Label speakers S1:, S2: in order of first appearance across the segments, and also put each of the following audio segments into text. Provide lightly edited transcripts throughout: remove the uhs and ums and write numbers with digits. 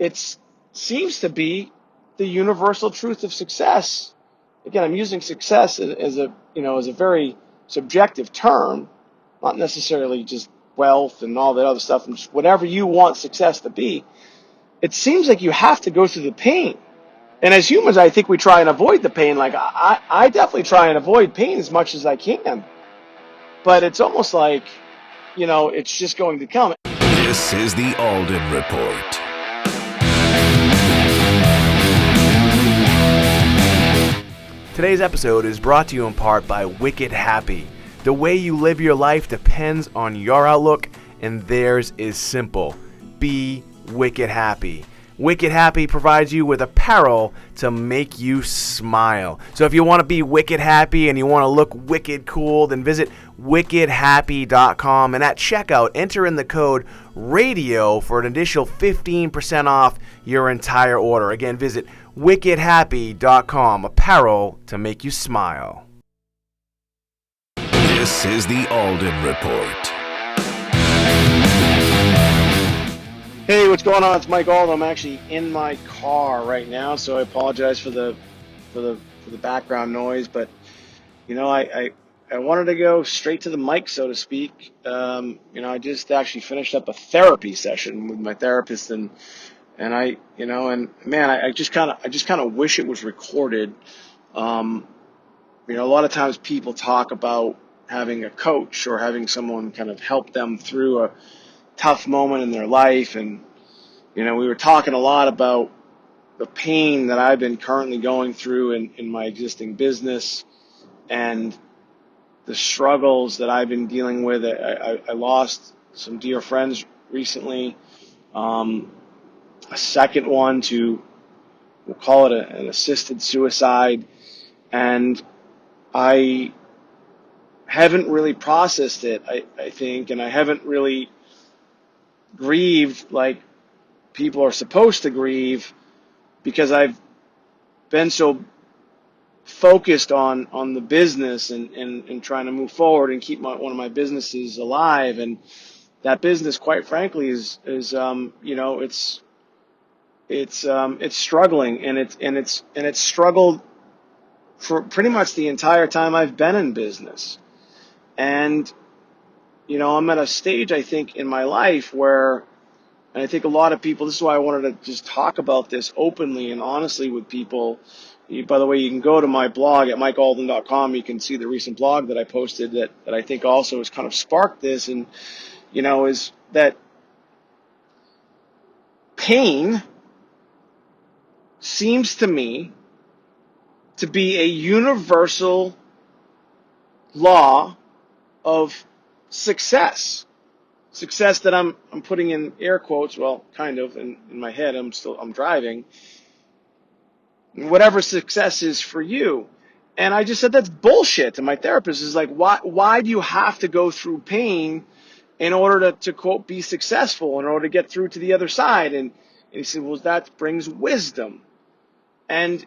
S1: it seems to be the universal truth of success. Again, I'm using success as a very subjective term, not necessarily just wealth and all that other stuff, and just whatever you want success to be. It seems like you have to go through the pain. And as humans, I think we try and avoid the pain. Like I definitely try and avoid pain as much as I can. But it's almost like, it's just going to come.
S2: This is the Alden Report.
S3: Today's episode is brought to you in part by Wicked Happy. The way you live your life depends on your outlook, and theirs is simple. Be wicked happy. Wicked Happy provides you with apparel to make you smile. So if you want to be wicked happy and you want to look wicked cool, then visit wickedhappy.com, and at checkout, enter in the code RADIO for an additional 15% off your entire order. Again, visit wickedhappy.com, apparel to make you smile.
S2: This is the Alden Report.
S1: Hey, what's going on? It's Mike Alden. I'm actually in my car right now, so I apologize for the background noise. But I wanted to go straight to the mic, so to speak. I just actually finished up a therapy session with my therapist, and I just kind of wish it was recorded. A lot of times people talk about having a coach or having someone kind of help them through a tough moment in their life, and we were talking a lot about the pain that I've been currently going through in my existing business and the struggles that I've been dealing with. I lost some dear friends recently, a second one to, we'll call it an assisted suicide, and I haven't really processed it, I think, and I haven't really grieved like people are supposed to grieve, because I've been so focused on the business and trying to move forward and keep one of my businesses alive. And that business, quite frankly, is it's struggling, and it's struggled for pretty much the entire time I've been in business. And I'm at a stage, I think, in my life where, and I think a lot of people, this is why I wanted to just talk about this openly and honestly with people. By the way, you can go to my blog at mikealden.com. You can see the recent blog that I posted that I think also has kind of sparked this, and, is that pain seems to me to be a universal law of success that I'm putting in air quotes, well, kind of in my head. I'm driving. Whatever success is for you. And I just said that's bullshit. And my therapist is like, why do you have to go through pain in order to quote be successful, in order to get through to the other side? And he said, well, that brings wisdom. And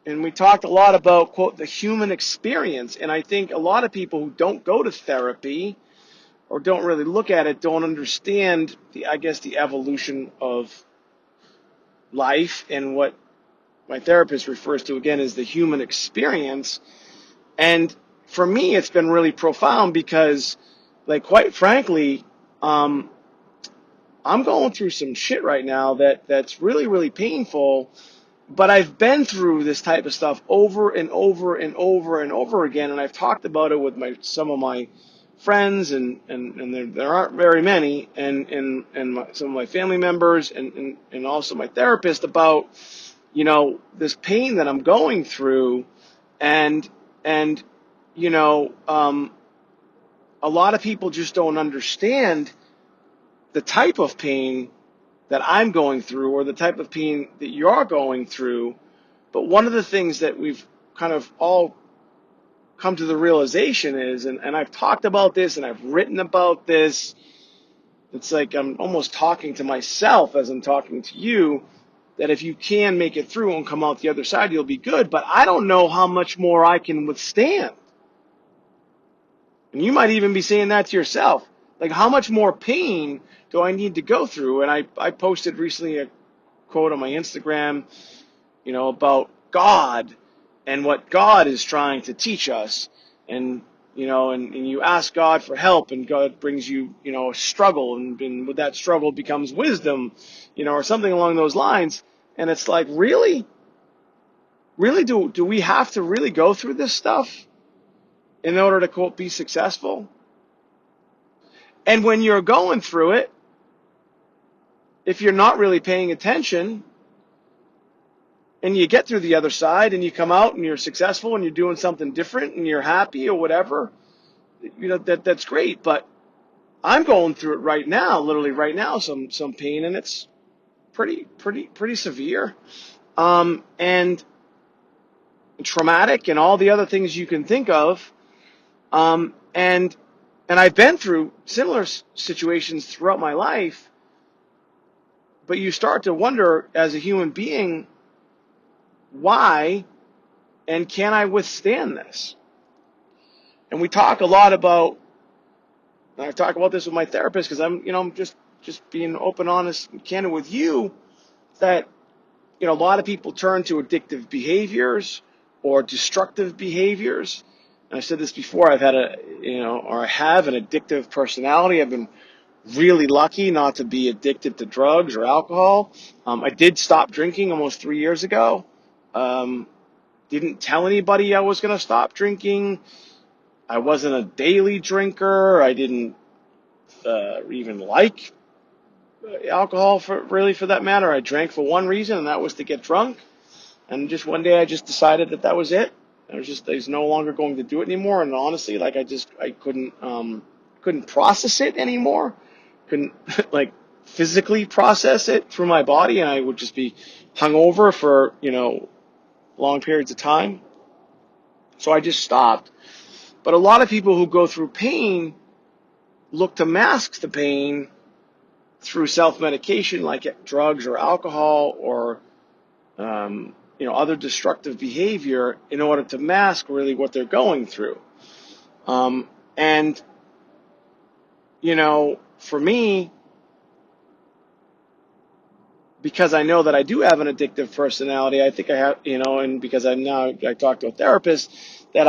S1: and we talked a lot about, quote, the human experience. And I think a lot of people who don't go to therapy or don't really look at it don't understand the evolution of life, and what my therapist refers to, again, as the human experience. And for me, it's been really profound because, like, quite frankly, I'm going through some shit right now that's really, really painful. But I've been through this type of stuff over and over and over and over again, and I've talked about it with some of my friends, and there aren't very many, and some of my family members, and also my therapist, about this pain that I'm going through, and a lot of people just don't understand the type of pain that I'm going through, or the type of pain that you're going through. But one of the things that we've kind of all come to the realization is, and I've talked about this and I've written about this, it's like I'm almost talking to myself as I'm talking to you, that if you can make it through and come out the other side, you'll be good. But I don't know how much more I can withstand. And you might even be saying that to yourself. Like, how much more pain do I need to go through? And I posted recently a quote on my Instagram, about God and what God is trying to teach us. And, and you ask God for help, and God brings you, a struggle, and with that struggle becomes wisdom, or something along those lines. And it's like, really? Really, do we have to really go through this stuff in order to, quote, be successful? And when you're going through it, if you're not really paying attention, and you get through the other side and you come out and you're successful and you're doing something different and you're happy or whatever, that's great. But I'm going through it right now, literally right now, some pain, and it's pretty severe, and traumatic, and all the other things you can think of, and I've been through similar situations throughout my life. But you start to wonder, as a human being, why, and can I withstand this? And we talk a lot about, and I talk about this with my therapist, because I'm just being open, honest, and candid with you, that, a lot of people turn to addictive behaviors or destructive behaviors. And I've said this before, I have an addictive personality. I've been really lucky not to be addicted to drugs or alcohol. I did stop drinking almost 3 years ago. Didn't tell anybody I was going to stop drinking. I wasn't a daily drinker. I didn't even like alcohol, for that matter. I drank for one reason, and that was to get drunk. And just one day I just decided that was it. I was no longer going to do it anymore. And honestly, like, I couldn't process it anymore. Couldn't like physically process it through my body, and I would just be hungover for, long periods of time. So I just stopped. But a lot of people who go through pain look to mask the pain through self-medication, like drugs or alcohol, or other destructive behavior, in order to mask really what they're going through. And for me, because I know that I do have an addictive personality, I think I have, and because I talk to a therapist, that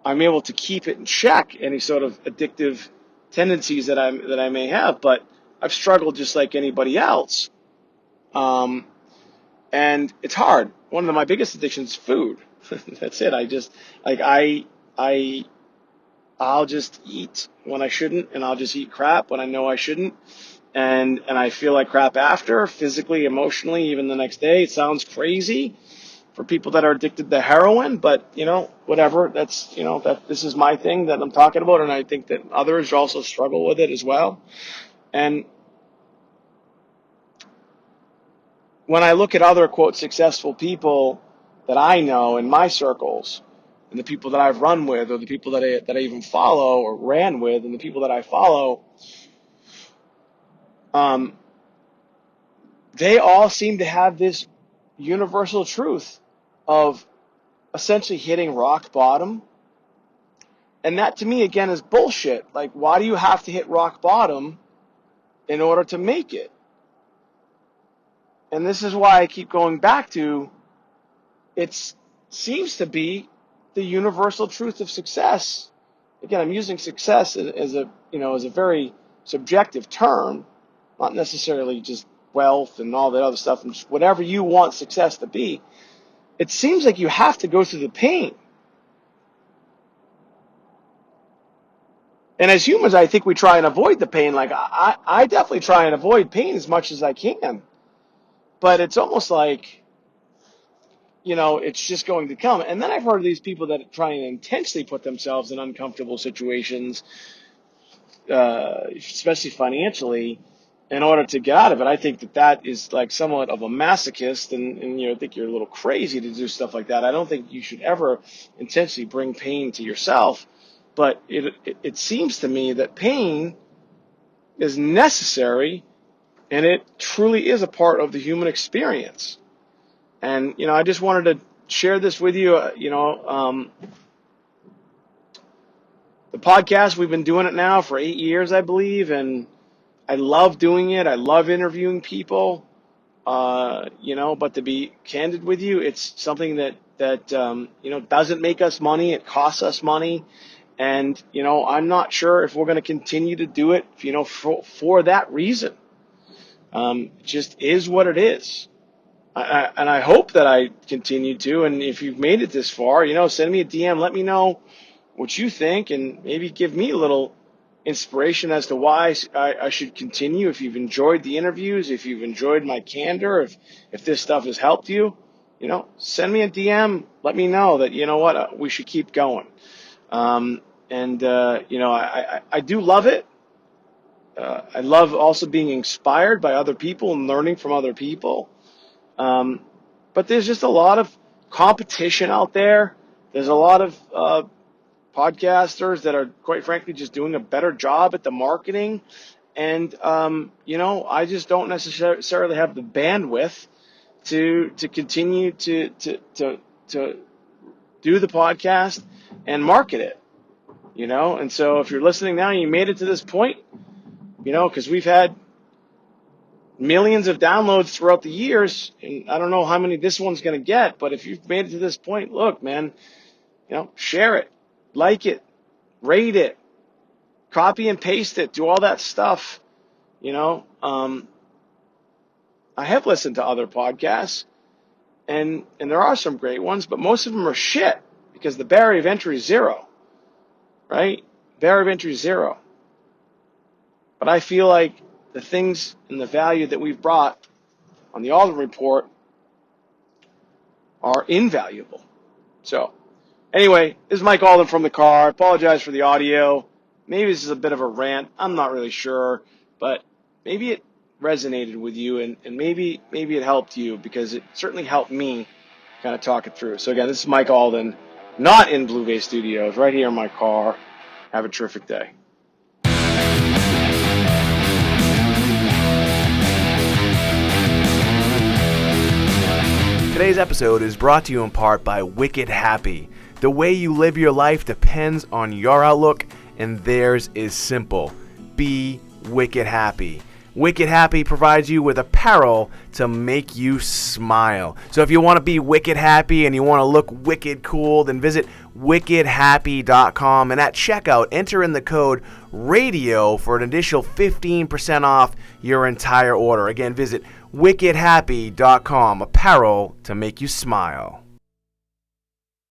S1: I'm able to keep it in check, any sort of addictive tendencies that I may have. But I've struggled just like anybody else, and it's hard. One of my biggest addictions is food. That's it. I'll just eat when I shouldn't, and I'll just eat crap when I know I shouldn't, and I feel like crap after, physically, emotionally, even the next day. It sounds crazy for people that are addicted to heroin, but whatever. That's that this is my thing that I'm talking about, and I think that others also struggle with it as well. And when I look at other, quote, successful people that I know in my circles, and the people that I've run with, or the people that I even follow or ran with, and the people that I follow, they all seem to have this universal truth of essentially hitting rock bottom. And that, to me, again, is bullshit. Like, why do you have to hit rock bottom in order to make it? And this is why I keep going back to, it seems to be the universal truth of success. Again, I'm using success as a very subjective term, not necessarily just wealth and all that other stuff, and just whatever you want success to be. It seems like you have to go through the pain. And as humans, I think we try and avoid the pain. Like, I definitely try and avoid pain as much as I can. But it's almost like, it's just going to come. And then I've heard of these people that try and intentionally put themselves in uncomfortable situations, especially financially, in order to get out of it. I think that is like somewhat of a masochist, and I think you're a little crazy to do stuff like that. I don't think you should ever intentionally bring pain to yourself. But it seems to me that pain is necessary, and it truly is a part of the human experience. And I just wanted to share this with you. The podcast, we've been doing it now for 8 years, I believe, and I love doing it. I love interviewing people. But to be candid with you, it's something that doesn't make us money. It costs us money. And, I'm not sure if we're going to continue to do it, for that reason. It just is what it is. And I hope that I continue to. And if you've made it this far, send me a DM. Let me know what you think and maybe give me a little inspiration as to why I should continue. If you've enjoyed the interviews, if you've enjoyed my candor, if this stuff has helped you, send me a DM. Let me know that, we should keep going. I do love it. I love also being inspired by other people and learning from other people. But there's just a lot of competition out there. There's a lot of podcasters that are, quite frankly, just doing a better job at the marketing. And, I just don't necessarily have the bandwidth to continue to do the podcast and market it, And so if you're listening now and you made it to this point, because we've had millions of downloads throughout the years, and I don't know how many this one's going to get, but if you've made it to this point, look, man, share it, like it, rate it, copy and paste it, do all that stuff. I have listened to other podcasts, and there are some great ones, but most of them are shit because the barrier of entry is zero, right? Barrier of entry is zero. But I feel like the things and the value that we've brought on the Alden Report are invaluable. So, anyway, this is Mike Alden from the car. I apologize for the audio. Maybe this is a bit of a rant. I'm not really sure, but maybe it resonated with you, and maybe it helped you, because it certainly helped me kind of talk it through. So again, this is Mike Alden, not in Blue Bay Studios, right here in my car. Have a terrific day.
S3: Today's episode is brought to you in part by Wicked Happy. The way you live your life depends on your outlook, and theirs is simple. Be wicked happy. Wicked Happy provides you with apparel to make you smile. So if you want to be wicked happy and you want to look wicked cool, then visit wickedhappy.com, and at checkout, enter in the code RADIO for an additional 15% off your entire order. Again, visit wickedhappy.com, apparel to make you smile.